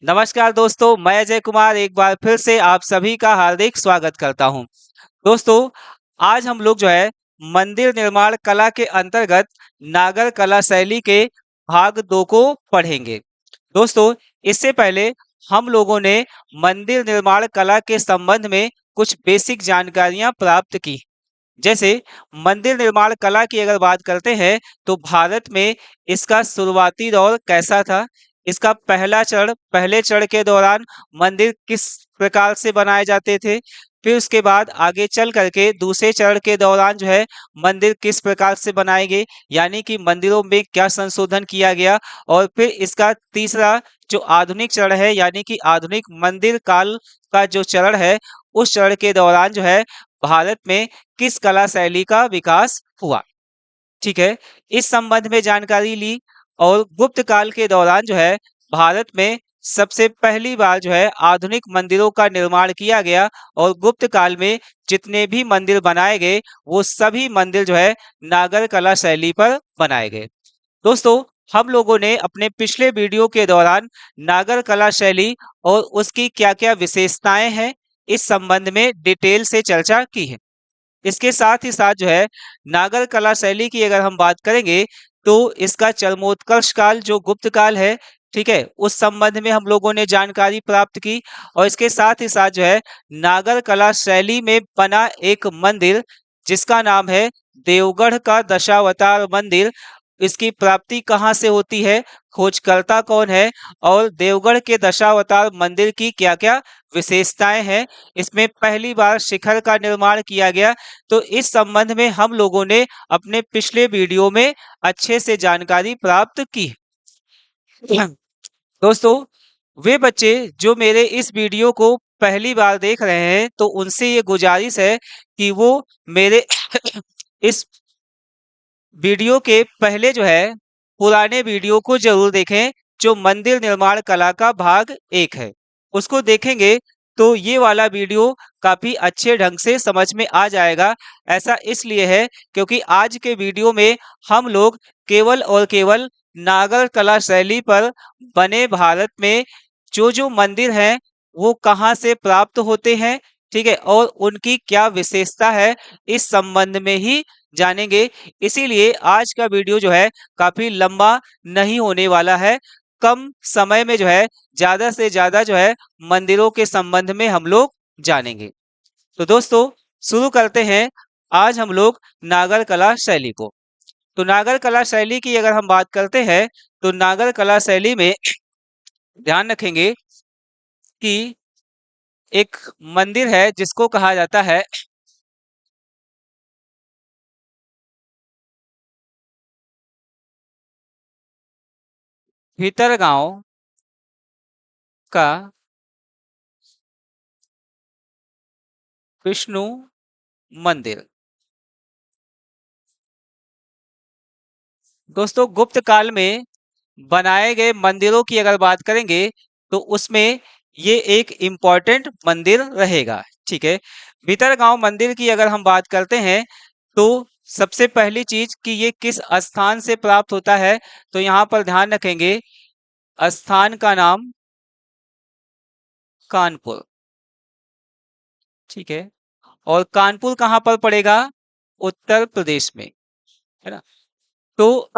नमस्कार दोस्तों, मैं अजय कुमार एक बार फिर से आप सभी का हार्दिक स्वागत करता हूं। दोस्तों, आज हम लोग जो है मंदिर निर्माण कला के अंतर्गत नागर कला शैली के भाग 2 को पढ़ेंगे। दोस्तों, इससे पहले हम लोगों ने मंदिर निर्माण कला के संबंध में कुछ बेसिक जानकारियां प्राप्त की। जैसे मंदिर निर्माण कला की अगर बात करते हैं तो भारत में इसका शुरुआती दौर कैसा था। इसका पहले चरण के दौरान मंदिर किस प्रकार से बनाए जाते थे। फिर उसके बाद आगे चल करके दूसरे चरण के दौरान जो है मंदिर किस प्रकार से बनाए गए, यानी कि मंदिरों में क्या संशोधन किया गया। और फिर इसका तीसरा जो आधुनिक चरण है, यानी कि आधुनिक मंदिर काल का जो चरण है, उस चरण के दौरान जो है भारत में किस कला शैली का विकास हुआ। ठीक है, इस संबंध में जानकारी ली। और गुप्त काल के दौरान जो है भारत में सबसे पहली बार जो है आधुनिक मंदिरों का निर्माण किया गया। और गुप्त काल में जितने भी मंदिर बनाए गए वो सभी मंदिर जो है नागर कला शैली पर बनाए गए। दोस्तों, हम लोगों ने अपने पिछले वीडियो के दौरान नागर कला शैली और उसकी क्या-क्या विशेषताएं हैं, इस संबंध में डिटेल से चर्चा की है। इसके साथ ही साथ जो है नागर कला शैली की अगर हम बात करेंगे तो इसका चरमोत्कर्ष काल जो गुप्त काल है, ठीक है, उस संबंध में हम लोगों ने जानकारी प्राप्त की। और इसके साथ ही साथ जो है नागर कला शैली में बना एक मंदिर जिसका नाम है देवगढ़ का दशावतार मंदिर, इसकी प्राप्ति कहाँ से होती है, खोजकर्ता कौन है, और देवगढ़ के दशावतार मंदिर की क्या-क्या विशेषताएं हैं। इसमें पहली बार शिखर का निर्माण किया गया। तो इस संबंध में हम लोगों ने अपने पिछले वीडियो में अच्छे से जानकारी प्राप्त की। दोस्तों, वे बच्चे जो मेरे इस वीडियो को पहली बार देख रहे हैं तो उनसे ये गुजारिश है कि वो मेरे इस वीडियो के पहले जो है पुराने वीडियो को जरूर देखें, जो मंदिर निर्माण कला का भाग 1 है। उसको देखेंगे तो ये वाला वीडियो काफी अच्छे ढंग से समझ में आ जाएगा। ऐसा इसलिए है क्योंकि आज के वीडियो में हम लोग केवल और केवल नागर कला शैली पर बने भारत में जो मंदिर हैं वो कहाँ से प्राप्त होते हैं, ठीक है, और उनकी क्या विशेषता है, इस संबंध में ही जानेंगे। इसीलिए आज का वीडियो जो है काफी लंबा नहीं होने वाला है। कम समय में जो है ज्यादा से ज्यादा जो है मंदिरों के संबंध में हम लोग जानेंगे। तो दोस्तों, शुरू करते हैं आज हम लोग नागर कला शैली को। तो नागर कला शैली की अगर हम बात करते हैं तो नागर कला शैली में ध्यान रखेंगे कि एक मंदिर है जिसको कहा जाता है भीतरगांव का विष्णु मंदिर। दोस्तों, गुप्त काल में बनाए गए मंदिरों की अगर बात करेंगे तो उसमें ये एक इम्पोर्टेंट मंदिर रहेगा। ठीक है, भीतरगांव मंदिर की अगर हम बात करते हैं तो सबसे पहली चीज कि ये किस स्थान से प्राप्त होता है, तो यहाँ पर ध्यान रखेंगे स्थान का नाम कानपुर। ठीक है, और कानपुर कहाँ पर पड़ेगा, उत्तर प्रदेश में, है ना। तो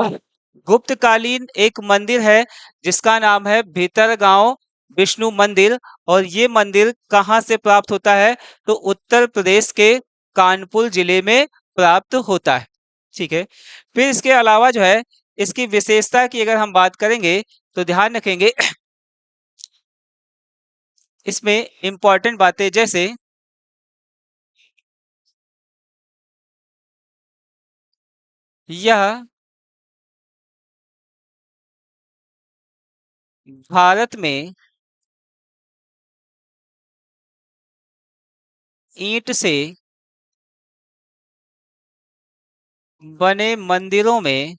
गुप्तकालीन एक मंदिर है जिसका नाम है भीतरगांव विष्णु मंदिर। और ये मंदिर कहाँ से प्राप्त होता है, तो उत्तर प्रदेश के कानपुर जिले में प्राप्त होता है। ठीक है, फिर इसके अलावा जो है इसकी विशेषता की अगर हम बात करेंगे तो ध्यान रखेंगे इसमें इंपॉर्टेंट बातें जैसे यह भारत में ईंट से बने मंदिरों में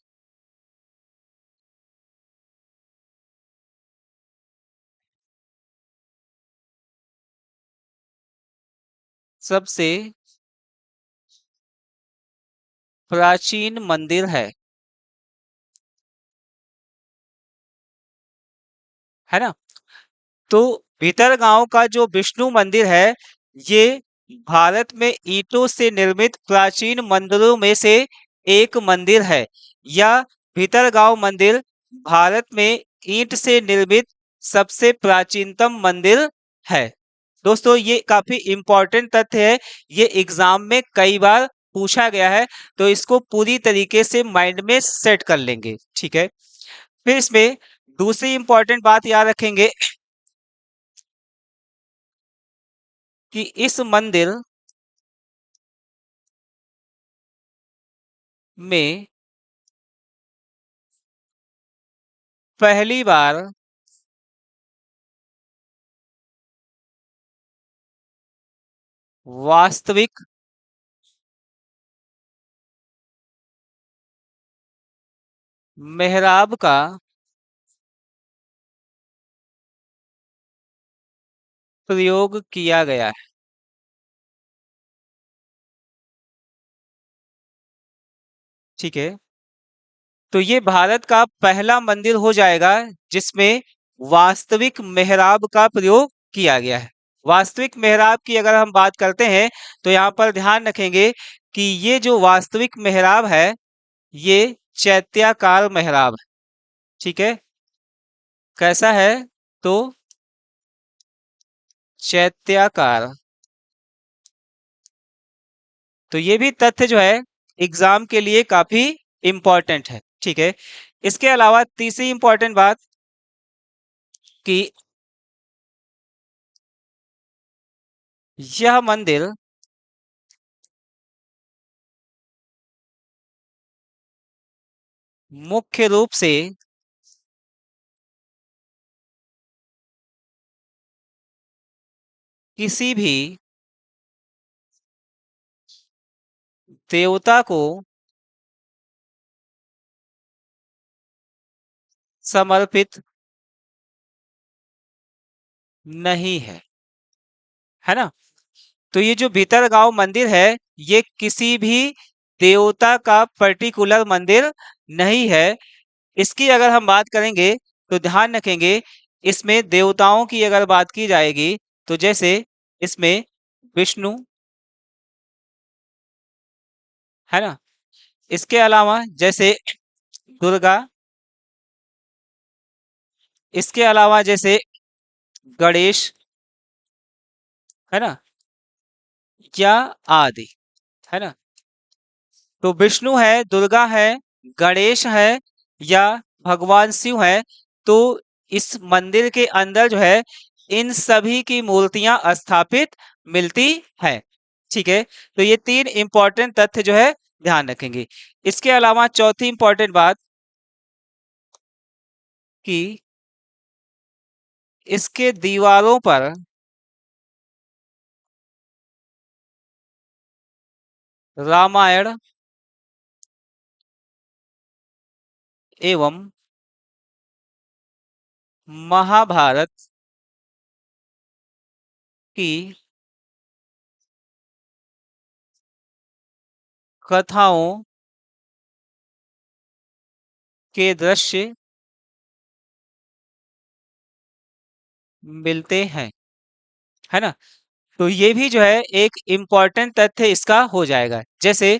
सबसे प्राचीन मंदिर है ना। तो भीतरगांव का जो विष्णु मंदिर है, ये भारत में ईंटों से निर्मित प्राचीन मंदिरों में से एक मंदिर है। यह भीतरगांव मंदिर भारत में ईंट से निर्मित सबसे प्राचीनतम मंदिर है। दोस्तों, ये काफी इंपॉर्टेंट तथ्य है, ये एग्जाम में कई बार पूछा गया है, तो इसको पूरी तरीके से माइंड में सेट कर लेंगे। ठीक है, फिर इसमें दूसरी इंपॉर्टेंट बात याद रखेंगे कि इस मंदिर में पहली बार वास्तविक मेहराब का प्रयोग किया गया है। ठीक है, तो ये भारत का पहला मंदिर हो जाएगा जिसमें वास्तविक मेहराब का प्रयोग किया गया है। वास्तविक मेहराब की अगर हम बात करते हैं, तो यहाँ पर ध्यान रखेंगे कि ये जो वास्तविक मेहराब है, ये चैत्याकार मेहराब है। ठीक है, कैसा है? तो चैत्याकार। तो ये भी तथ्य जो है एग्जाम के लिए काफी इंपॉर्टेंट है। ठीक है, इसके अलावा तीसरी इंपॉर्टेंट बात कि यह मंदिर मुख्य रूप से किसी भी देवता को समर्पित नहीं है, है ना? तो ये जो भीतरगांव मंदिर है, ये किसी भी देवता का पर्टिकुलर मंदिर नहीं है। इसकी अगर हम बात करेंगे, तो ध्यान रखेंगे, इसमें देवताओं की अगर बात की जाएगी, तो जैसे इसमें विष्णु, है ना? इसके अलावा जैसे दुर्गा, इसके अलावा जैसे गणेश, है ना? या आदि, है ना? तो विष्णु है, दुर्गा है, गणेश है, या भगवान शिव है, तो इस मंदिर के अंदर जो है इन सभी की मूर्तियां स्थापित मिलती है। ठीक है, तो ये तीन इंपॉर्टेंट तथ्य जो है ध्यान रखेंगे। इसके अलावा चौथी इंपॉर्टेंट बात कि इसके दीवारों पर रामायण एवं महाभारत की कथाओं के दृश्य मिलते हैं, है ना? तो ये भी जो है एक इम्पॉर्टेंट तथ्य इसका हो जाएगा। जैसे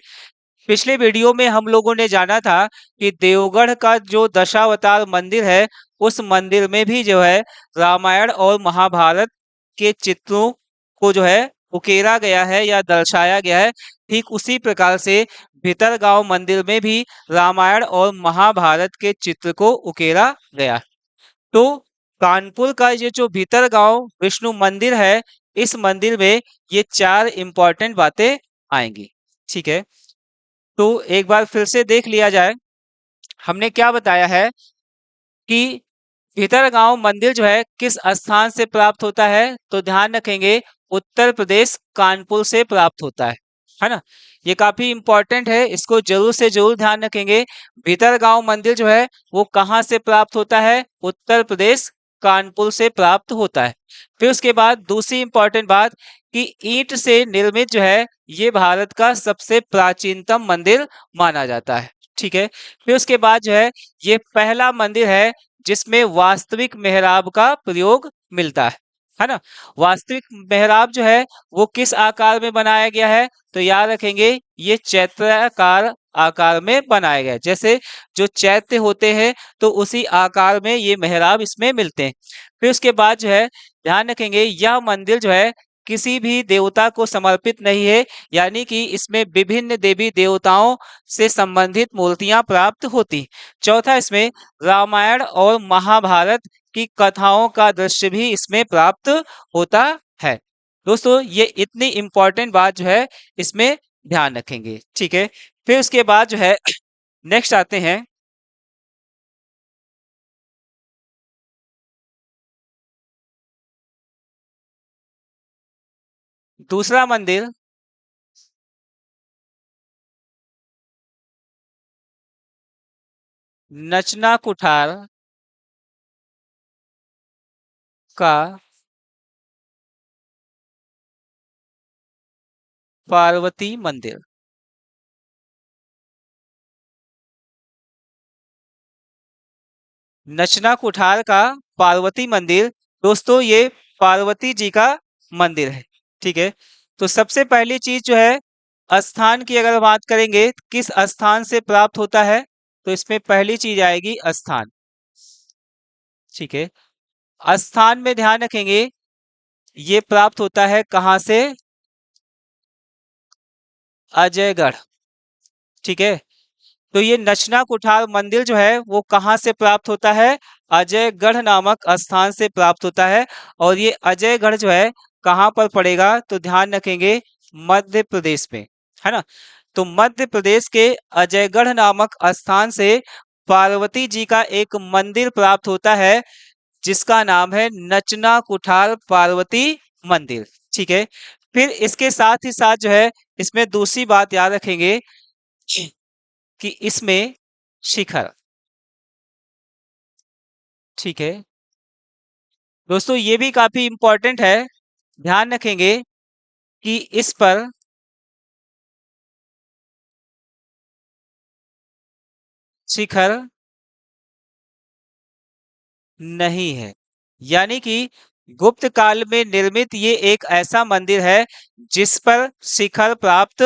पिछले वीडियो में हम लोगों ने जाना था कि देवगढ़ का जो दशावतार मंदिर है, उस मंदिर में भी जो है रामायण और महाभारत के चित्रों को जो है उकेरा गया है या दर्शाया गया है। ठीक उसी प्रकार से भीतरगांव मंदिर में भी रामायण और महाभारत के चित्र को उकेरा गया। तो कानपुर का ये जो भीतरगांव विष्णु मंदिर है, इस मंदिर में ये चार इंपॉर्टेंट बातें आएंगी। ठीक है, तो एक बार फिर से देख लिया जाए, हमने क्या बताया है कि भीतरगांव मंदिर जो है किस स्थान से प्राप्त होता है, तो ध्यान रखेंगे उत्तर प्रदेश कानपुर से प्राप्त होता है ना? ये काफी इंपॉर्टेंट है, इसको जरूर से जरूर ध्यान रखेंगे। भीतरगांव मंदिर जो है वो कहाँ से प्राप्त होता है? उत्तर प्रदेश कानपुर से प्राप्त होता है। फिर उसके बाद दूसरी इंपॉर्टेंट बात कि ईंट से निर्मित जो है ये भारत का सबसे प्राचीनतम मंदिर माना जाता है। ठीक है, फिर उसके बाद जो है ये पहला मंदिर है जिसमें वास्तविक मेहराब का प्रयोग मिलता है ना। वास्तविक मेहराब जो है वो किस आकार में बनाया गया है, तो याद रखेंगे ये चैत्याकार आकार में बनाया गया है। जैसे जो चैत्य होते हैं तो उसी आकार में ये मेहराब इसमें मिलते हैं। फिर उसके बाद जो है ध्यान रखेंगे यह मंदिर जो है किसी भी देवता को समर्पित नहीं है, यानी कि इसमें विभिन्न देवी देवताओं से संबंधित मूर्तियां प्राप्त होती। चौथा, इसमें रामायण और महाभारत की कथाओं का दृश्य भी इसमें प्राप्त होता है। दोस्तों ये इतनी इंपॉर्टेंट बात जो है इसमें ध्यान रखेंगे, ठीक है। फिर उसके बाद जो है नेक्स्ट आते हैं दूसरा मंदिर, नचना कुठार का पार्वती मंदिर। नचना कुठार का पार्वती मंदिर, दोस्तों ये पार्वती जी का मंदिर है, ठीक है। तो सबसे पहली चीज जो है स्थान की अगर बात करेंगे किस स्थान से प्राप्त होता है, तो इसमें पहली चीज आएगी स्थान, ठीक है। स्थान में ध्यान रखेंगे ये प्राप्त होता है कहां से, अजयगढ़, ठीक है। तो ये नचना कुठार मंदिर जो है वो कहाँ से प्राप्त होता है, अजयगढ़ नामक स्थान से प्राप्त होता है। और ये अजयगढ़ जो है कहाँ पर पड़ेगा, तो ध्यान रखेंगे मध्य प्रदेश में, है ना। तो मध्य प्रदेश के अजयगढ़ नामक स्थान से पार्वती जी का एक मंदिर प्राप्त होता है जिसका नाम है नचना कुठार पार्वती मंदिर, ठीक है। फिर इसके साथ ही साथ जो है इसमें दूसरी बात याद रखेंगे कि इसमें शिखर, ठीक है। दोस्तों ये भी काफी इंपॉर्टेंट है, ध्यान रखेंगे कि इस पर शिखर नहीं है, यानी कि गुप्त काल में निर्मित ये एक ऐसा मंदिर है जिस पर शिखर प्राप्त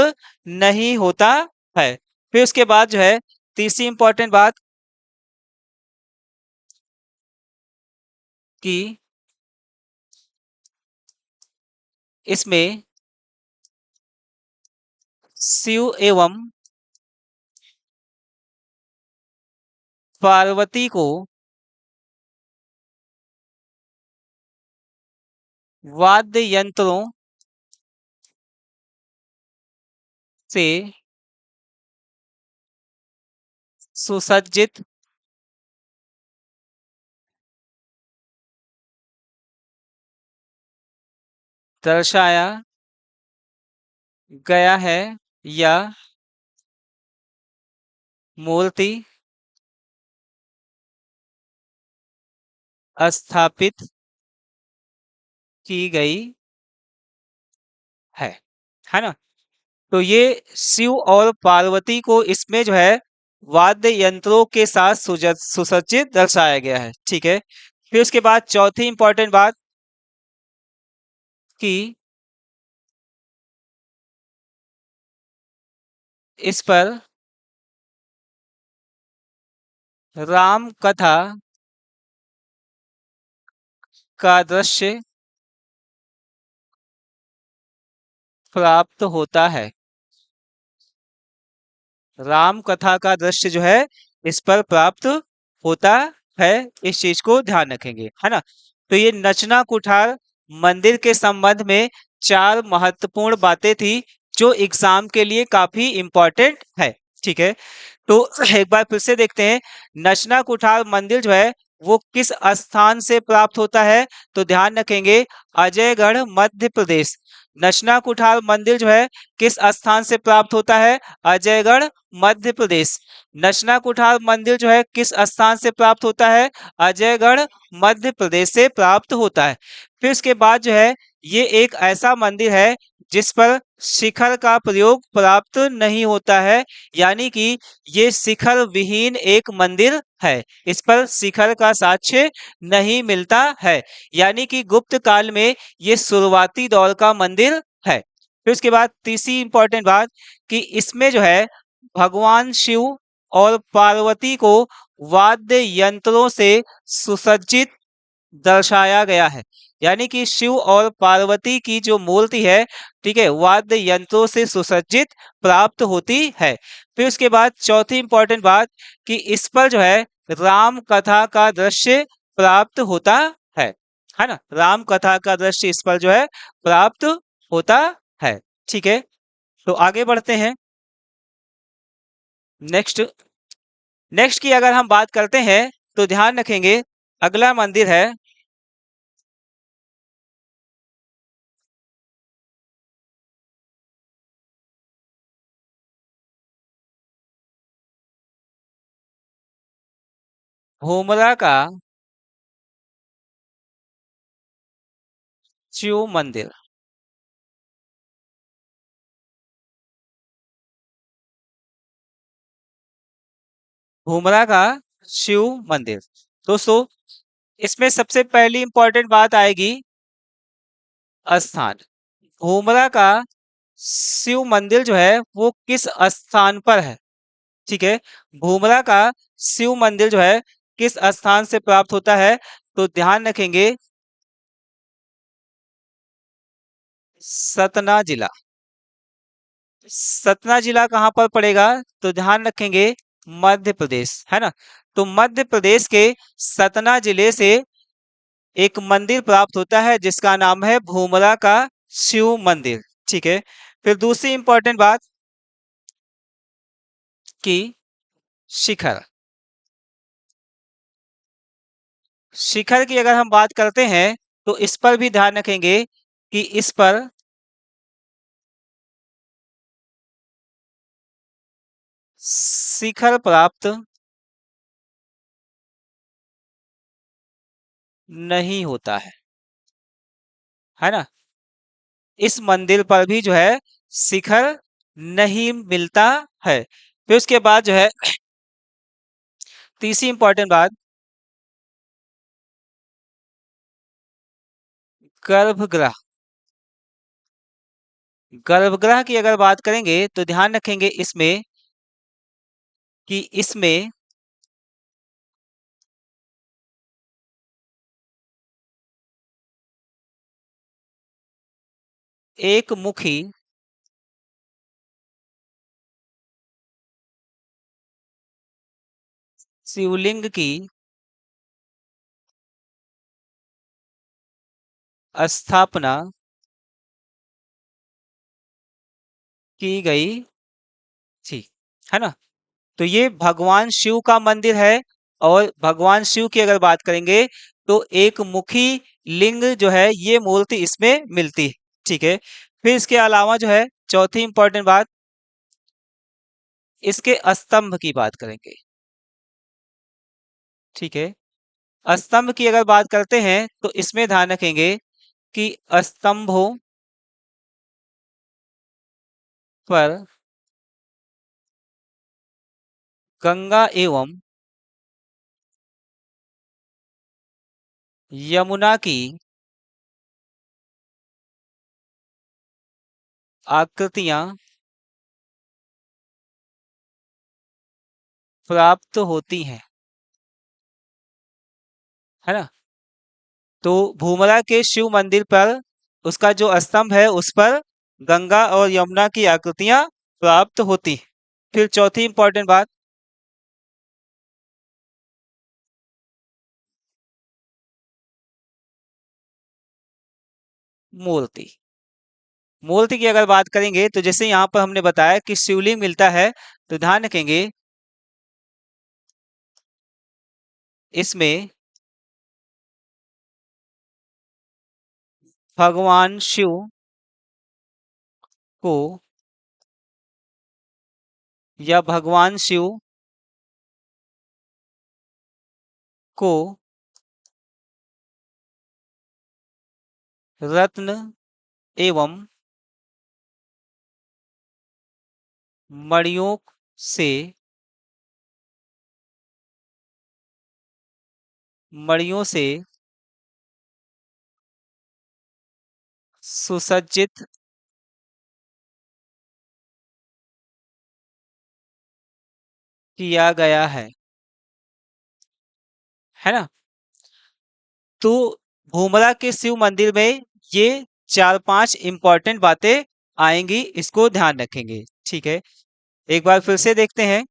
नहीं होता है। फिर उसके बाद जो है तीसरी इंपॉर्टेंट बात कि इसमें शिव एवं पार्वती को वाद्य यंत्रों से सुसज्जित दर्शाया गया है। यह मूर्ति स्थापित की गई है है ना। तो ये शिव और पार्वती को इसमें जो है वाद्य यंत्रों के साथ सुसज्जित दर्शाया गया है, ठीक है। फिर उसके बाद चौथी इंपॉर्टेंट बात कि इस पर राम कथा का दृश्य प्राप्त होता है। राम कथा का दृश्य जो है इस पर प्राप्त होता है, इस चीज को ध्यान रखेंगे, है ना। तो ये नचना कुठार मंदिर के संबंध में चार महत्वपूर्ण बातें थी जो एग्जाम के लिए काफी इंपॉर्टेंट है, ठीक है। तो एक बार फिर से देखते हैं नचना कुठार मंदिर जो है वो किस स्थान से प्राप्त होता है, तो ध्यान रखेंगे अजयगढ़ मध्य प्रदेश। नचना कुठार मंदिर जो है किस स्थान से प्राप्त होता है, अजयगढ़ मध्य प्रदेश। नचना कुठार मंदिर जो है किस स्थान से प्राप्त होता है, अजयगढ़ मध्य प्रदेश से प्राप्त होता है। फिर उसके बाद जो है ये एक ऐसा मंदिर है जिस पर शिखर का प्रयोग प्राप्त नहीं होता है, यानी कि ये शिखर विहीन एक मंदिर है। इस पर शिखर का साक्ष्य नहीं मिलता है, यानी कि गुप्त काल में ये शुरुआती दौर का मंदिर है। फिर उसके बाद तीसरी इंपॉर्टेंट बात कि इसमें जो है भगवान शिव और पार्वती को वाद्य यंत्रों से सुसज्जित दर्शाया गया है, यानी कि शिव और पार्वती की जो मूर्ति है, ठीक है, वाद्य यंत्रों से सुसज्जित प्राप्त होती है। फिर उसके बाद चौथी इंपॉर्टेंट बात कि इस पर जो है राम कथा का दृश्य प्राप्त होता है है ना, राम कथा का दृश्य इस पर जो है प्राप्त होता है। ठीक है, तो आगे बढ़ते हैं। नेक्स्ट नेक्स्ट की अगर हम बात करते हैं तो ध्यान रखेंगे, अगला मंदिर है भोमरा का शिव मंदिर। भोमरा का शिव मंदिर। दोस्तों, इसमें सबसे पहली इंपॉर्टेंट बात आएगी स्थान। भोमरा का शिव मंदिर जो है वो किस स्थान पर है। ठीक है, भोमरा का शिव मंदिर जो है किस स्थान से प्राप्त होता है, तो ध्यान रखेंगे सतना जिला। सतना जिला कहाँ पर पड़ेगा, तो ध्यान रखेंगे मध्य प्रदेश, है ना। तो मध्य प्रदेश के सतना जिले से एक मंदिर प्राप्त होता है जिसका नाम है भूमरा का शिव मंदिर। ठीक है, फिर दूसरी इंपॉर्टेंट बात कि शिखर। शिखर की अगर हम बात करते हैं तो इस पर भी ध्यान रखेंगे कि इस पर शिखर प्राप्त नहीं होता है ना। इस मंदिर पर भी जो है शिखर नहीं मिलता है। फिर उसके बाद जो है तीसरी इंपॉर्टेंट बात, गर्भगृह। गर्भगृह की अगर बात करेंगे तो ध्यान रखेंगे इसमें कि इसमें एक मुखी शिवलिंग की स्थापना की गई थी, है ना। तो ये भगवान शिव का मंदिर है, और भगवान शिव की अगर बात करेंगे तो एक मुखी लिंग जो है ये मूर्ति इसमें मिलती है। ठीक है, फिर इसके अलावा जो है चौथी इंपॉर्टेंट बात, इसके स्तंभ की बात करेंगे। ठीक है, स्तंभ की अगर बात करते हैं तो इसमें ध्यान रखेंगे कि स्तंभों पर गंगा एवं यमुना की आकृतियां प्राप्त होती हैं, है ना। तो भूमरा के शिव मंदिर पर उसका जो स्तंभ है उस पर गंगा और यमुना की आकृतियां प्राप्त होती हैं। फिर चौथी इंपॉर्टेंट बात, मूर्ति। मूर्ति की अगर बात करेंगे तो जैसे यहाँ पर हमने बताया कि शिवलिंग मिलता है, तो ध्यान रखेंगे इसमें भगवान शिव को या भगवान शिव को रत्न एवं मणियों से मणियों से सुसज्जित किया गया है ना। तो भूमरा के शिव मंदिर में ये 4-5 इंपॉर्टेंट बातें आएंगी, इसको ध्यान रखेंगे। ठीक है, एक बार फिर से देखते हैं।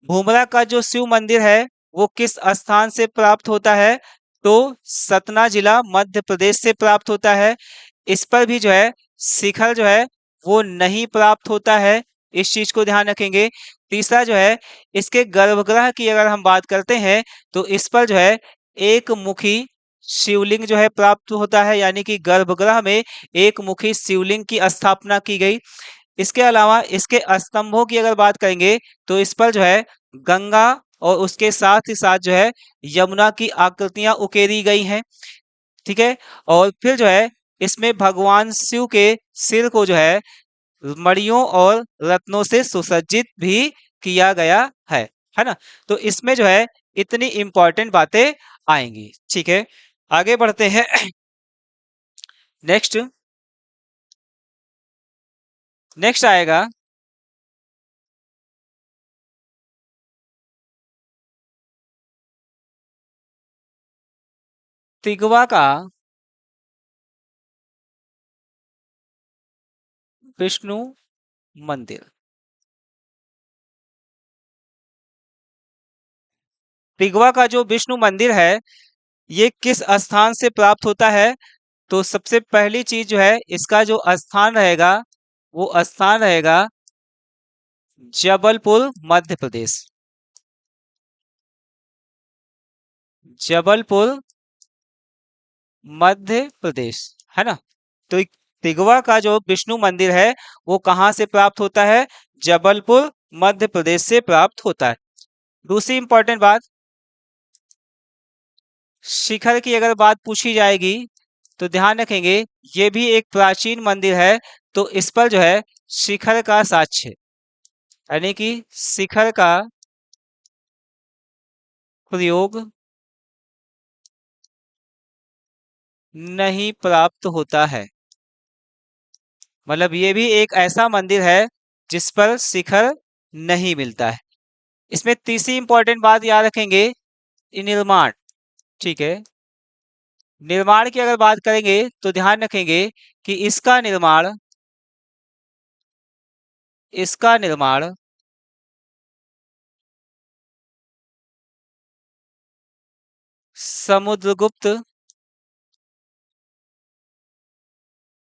भूमरा का जो शिव मंदिर है वो किस स्थान से प्राप्त होता है? तो सतना जिला मध्य प्रदेश से प्राप्त होता है। इस पर भी जो है शिखर जो है वो नहीं प्राप्त होता है, इस चीज को ध्यान रखेंगे। तीसरा जो है, इसके गर्भगृह की अगर हम बात करते हैं तो इस पर जो है एक मुखी शिवलिंग जो है प्राप्त होता है, यानी कि गर्भगृह में एक मुखी शिवलिंग की स्थापना की गई। इसके अलावा इसके स्तंभों की अगर बात करेंगे तो इस पर जो है गंगा और उसके साथ ही साथ जो है यमुना की आकृतियां उकेरी गई हैं। ठीक है, और फिर जो है इसमें भगवान शिव के सिर को जो है मणियों और रत्नों से सुसज्जित भी किया गया है ना। तो इसमें जो है इतनी इंपॉर्टेंट बातें आएंगी। ठीक है, आगे बढ़ते हैं। नेक्स्ट नेक्स्ट आएगा तिगवा का विष्णु मंदिर। तिगवा का जो विष्णु मंदिर है ये किस स्थान से प्राप्त होता है? तो सबसे पहली चीज जो है इसका जो स्थान रहेगा वो स्थान रहेगा जबलपुर मध्य प्रदेश। जबलपुर मध्य प्रदेश, है ना। तो तिगवा का जो विष्णु मंदिर है वो कहाँ से प्राप्त होता है? जबलपुर मध्य प्रदेश से प्राप्त होता है। दूसरी इंपॉर्टेंट बात, शिखर की अगर बात पूछी जाएगी तो ध्यान रखेंगे ये भी एक प्राचीन मंदिर है। तो इस पर जो है शिखर का साक्ष्य, यानी कि शिखर का प्रयोग नहीं प्राप्त होता है। मतलब ये भी एक ऐसा मंदिर है जिस पर शिखर नहीं मिलता है। इसमें तीसरी इंपॉर्टेंट बात याद रखेंगे, निर्माण। ठीक है, निर्माण की अगर बात करेंगे तो ध्यान रखेंगे कि इसका निर्माण समुद्रगुप्त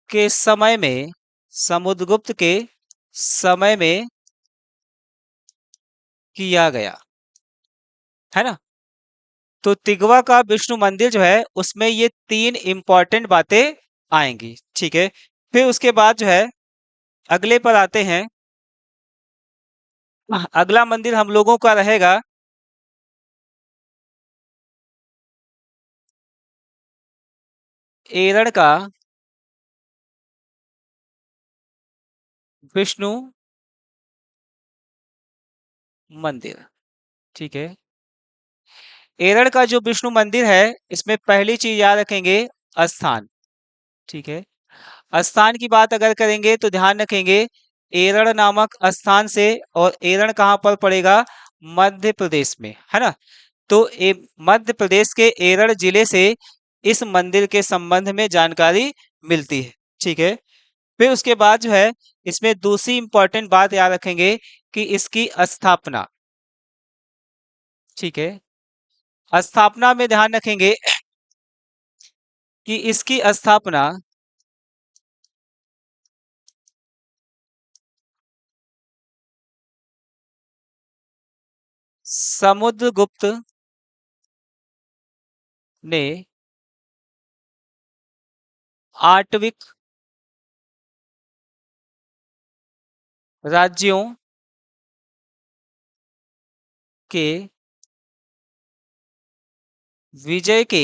के समय में समुद्रगुप्त के समय में किया गया, है ना। तो तिगवा का विष्णु मंदिर जो है उसमें ये 3 इंपॉर्टेंट बातें आएंगी। ठीक है, फिर उसके बाद जो है अगले पर आते हैं। अगला मंदिर हम लोगों का रहेगा एरड़ का विष्णु मंदिर। ठीक है, एरड़ का जो विष्णु मंदिर है इसमें पहली चीज याद रखेंगे, स्थान। ठीक है, स्थान की बात अगर करेंगे तो ध्यान रखेंगे एरड़ नामक स्थान से, और एरड़ कहाँ पर पड़ेगा? मध्य प्रदेश में, है ना। तो मध्य प्रदेश के एरड़ जिले से इस मंदिर के संबंध में जानकारी मिलती है। ठीक है, फिर उसके बाद जो है इसमें दूसरी इंपॉर्टेंट बात याद रखेंगे कि इसकी स्थापना। ठीक है, स्थापना में ध्यान रखेंगे कि इसकी स्थापना समुद्रगुप्त ने आठविक राज्यों के विजय के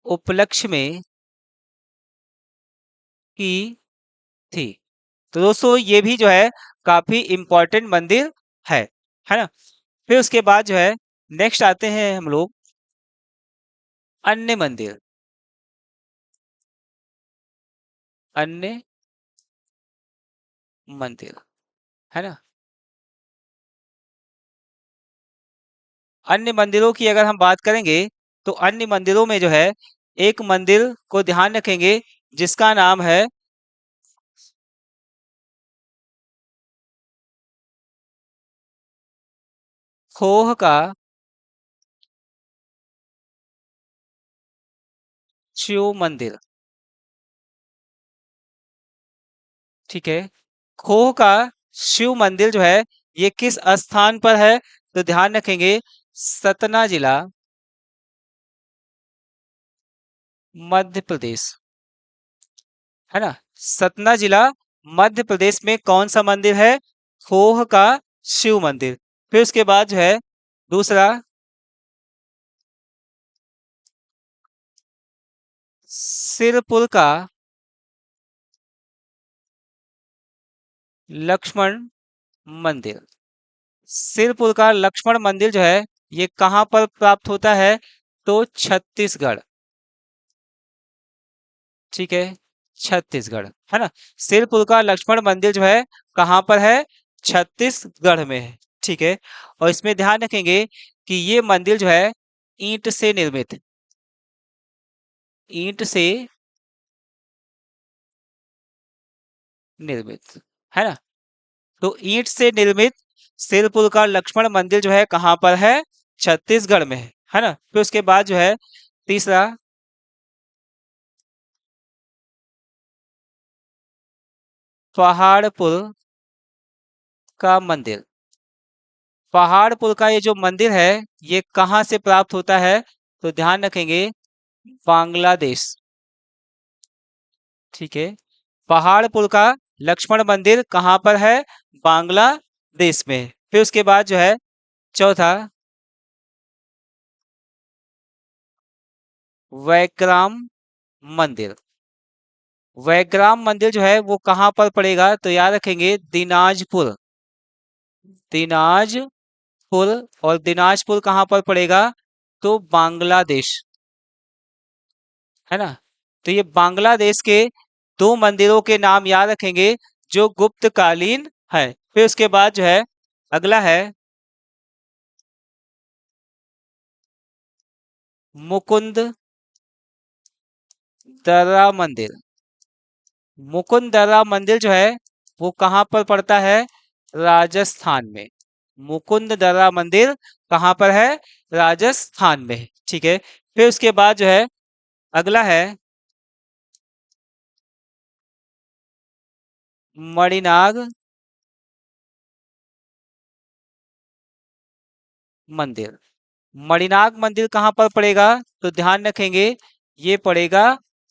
उपलक्ष्य में की थी। तो दोस्तों ये भी जो है काफी इम्पोर्टेंट मंदिर है है ना। फिर उसके बाद जो है नेक्स्ट आते हैं हम लोग अन्य मंदिर। अन्य मंदिर है ना। अन्य मंदिरों की अगर हम बात करेंगे तो अन्य मंदिरों में जो है एक मंदिर को ध्यान रखेंगे जिसका नाम है खोह का शिव मंदिर। ठीक है। खोह का शिव मंदिर जो है ये किस स्थान पर है तो ध्यान रखेंगे सतना जिला मध्य प्रदेश है ना। सतना जिला मध्य प्रदेश में कौन सा मंदिर है खोह का शिव मंदिर। फिर उसके बाद जो है दूसरा सिरपुर का लक्ष्मण मंदिर। सिरपुर का लक्ष्मण मंदिर जो है ये कहाँ पर प्राप्त होता है तो छत्तीसगढ़। ठीक है। छत्तीसगढ़ है ना। सिरपुर का लक्ष्मण मंदिर जो है कहाँ पर है छत्तीसगढ़ में है। ठीक है। और इसमें ध्यान रखेंगे कि ये मंदिर जो है ईंट से निर्मित ईंट से निर्मित है ना। तो ईंट से निर्मित सिरपुर का लक्ष्मण मंदिर जो है कहाँ पर है छत्तीसगढ़ में है ना। फिर उसके बाद जो है तीसरा पहाड़पुर का मंदिर। पहाड़पुर का ये जो मंदिर है ये कहाँ से प्राप्त होता है तो ध्यान रखेंगे बांग्लादेश। ठीक है। पहाड़पुर का लक्ष्मण मंदिर कहाँ पर है बांग्लादेश में। फिर उसके बाद जो है चौथा वैग्राम मंदिर। वैग्राम मंदिर जो है वो कहाँ पर पड़ेगा तो याद रखेंगे दिनाजपुर। दिनाजपुर। और दिनाजपुर कहाँ पर पड़ेगा तो बांग्लादेश है ना। तो ये बांग्लादेश के दो मंदिरों के नाम याद रखेंगे जो गुप्तकालीन है। फिर उसके बाद जो है अगला है मुकुंद दर्रा मंदिर। मुकुंद दर्रा मंदिर जो है वो कहाँ पर पड़ता है राजस्थान में। मुकुंद दर्रा मंदिर कहाँ पर है राजस्थान में। ठीक है। फिर उसके बाद जो है अगला है मणिनाग मंदिर। मणिनाग मंदिर कहाँ पर पड़ेगा तो ध्यान रखेंगे ये पड़ेगा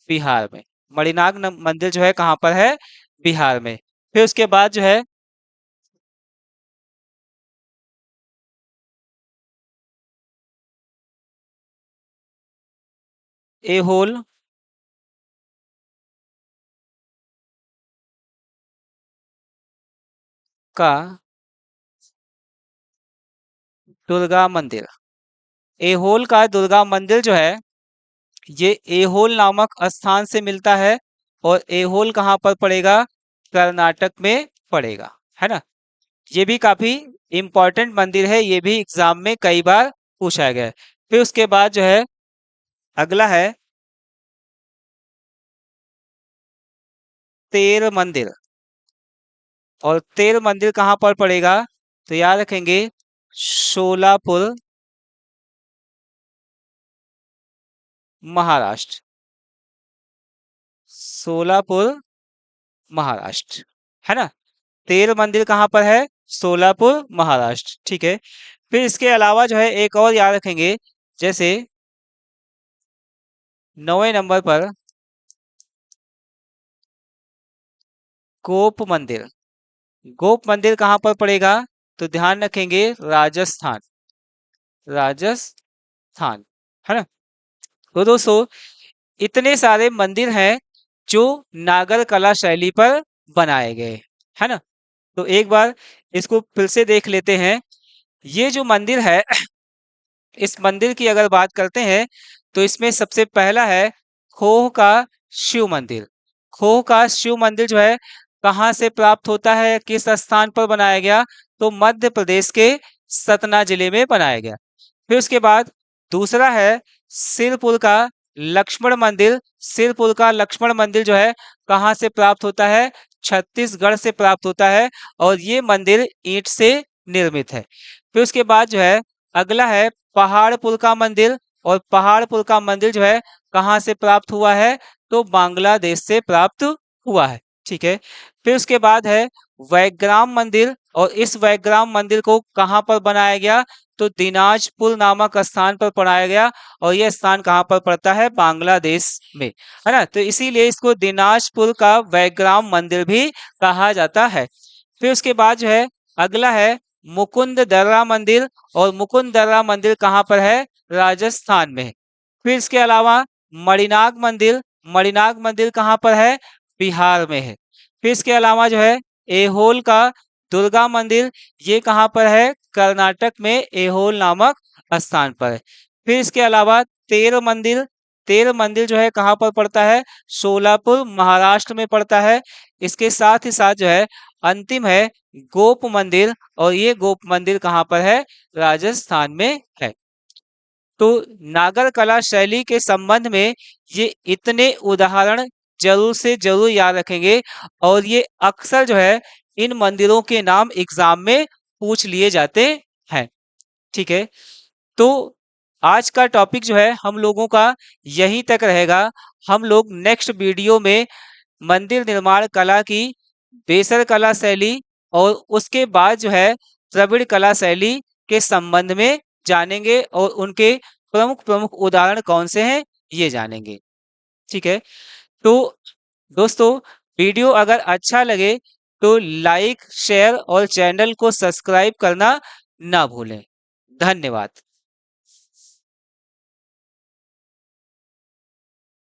बिहार में। मणिनाग मंदिर जो है कहाँ पर है बिहार में। फिर उसके बाद जो है एहोल का दुर्गा मंदिर। एहोल का दुर्गा मंदिर जो है ये एहोल नामक स्थान से मिलता है। और एहोल कहाँ पर पड़ेगा कर्नाटक में पड़ेगा है ना। ये भी काफी इंपॉर्टेंट मंदिर है ये भी एग्जाम में कई बार पूछा गया है। फिर उसके बाद जो है अगला है तेर मंदिर। और तेर मंदिर कहाँ पर पड़ेगा तो याद रखेंगे शोलापुर महाराष्ट्र। सोलापुर महाराष्ट्र है ना। तेर मंदिर कहाँ पर है सोलापुर महाराष्ट्र। ठीक है। फिर इसके अलावा जो है एक और याद रखेंगे जैसे 9वें नंबर पर गोप मंदिर। गोप मंदिर कहाँ पर पड़ेगा तो ध्यान रखेंगे राजस्थान। राजस्थान है ना। तो दोस्तों इतने सारे मंदिर हैं जो नागर कला शैली पर बनाए गए, है ना? तो एक बार इसको फिर से देख लेते हैं। ये जो मंदिर है, इस मंदिर की अगर बात करते हैं तो इसमें सबसे पहला है खोह का शिव मंदिर। खोह का शिव मंदिर जो है कहाँ से प्राप्त होता है, किस स्थान पर बनाया गया? तो मध्य प्रदेश के सतना जिले में बनाया गया। फिर उसके बाद दूसरा है सिरपुर का लक्ष्मण मंदिर। सिरपुर का लक्ष्मण मंदिर जो है कहाँ से प्राप्त होता है? छत्तीसगढ़ से प्राप्त होता है और ये मंदिर ईंट से निर्मित है। फिर उसके बाद जो है अगला है पहाड़पुर का मंदिर, और पहाड़पुर का मंदिर जो है कहाँ से प्राप्त हुआ है? तो बांग्लादेश से प्राप्त हुआ है। ठीक है। फिर उसके बाद है वैग्राम मंदिर, और इस वैग्राम मंदिर को कहाँ पर बनाया गया? तो दिनाजपुर नामक स्थान पर बनाया गया, और यह स्थान कहाँ पर पड़ता है? बांग्लादेश में, है ना? तो इसीलिए इसको दिनाजपुर का वैग्राम मंदिर भी कहा जाता है। फिर उसके बाद जो है अगला है मुकुंद दर्रा मंदिर, और मुकुंद दर्रा मंदिर कहाँ पर है? राजस्थान में है। फिर इसके अलावा मणिनाग मंदिर, मणिनाग मंदिर कहाँ पर है? बिहार में है। फिर इसके अलावा जो है एहोल का दुर्गा मंदिर, ये कहाँ पर है? कर्नाटक में एहोल नामक स्थान पर है। फिर इसके अलावा तेर मंदिर, तेर मंदिर जो है कहाँ पर पड़ता है? सोलापुर महाराष्ट्र में पड़ता है। इसके साथ ही साथ जो है अंतिम है गोप मंदिर, और ये गोप मंदिर कहाँ पर है? राजस्थान में है। तो नागर कला शैली के संबंध में ये इतने उदाहरण जरूर से जरूर याद रखेंगे, और ये अक्सर जो है इन मंदिरों के नाम एग्जाम में पूछ लिए जाते हैं। ठीक है। तो आज का टॉपिक जो है हम लोगों का यहीं तक रहेगा। हम लोग नेक्स्ट वीडियो में मंदिर निर्माण कला की बेसर कला शैली और उसके बाद जो है द्रविड़ कला शैली के संबंध में जानेंगे, और उनके प्रमुख प्रमुख उदाहरण कौन से हैं ये जानेंगे। ठीक है। तो दोस्तों, वीडियो अगर अच्छा लगे तो लाइक शेयर और चैनल को सब्सक्राइब करना ना भूलें। धन्यवाद।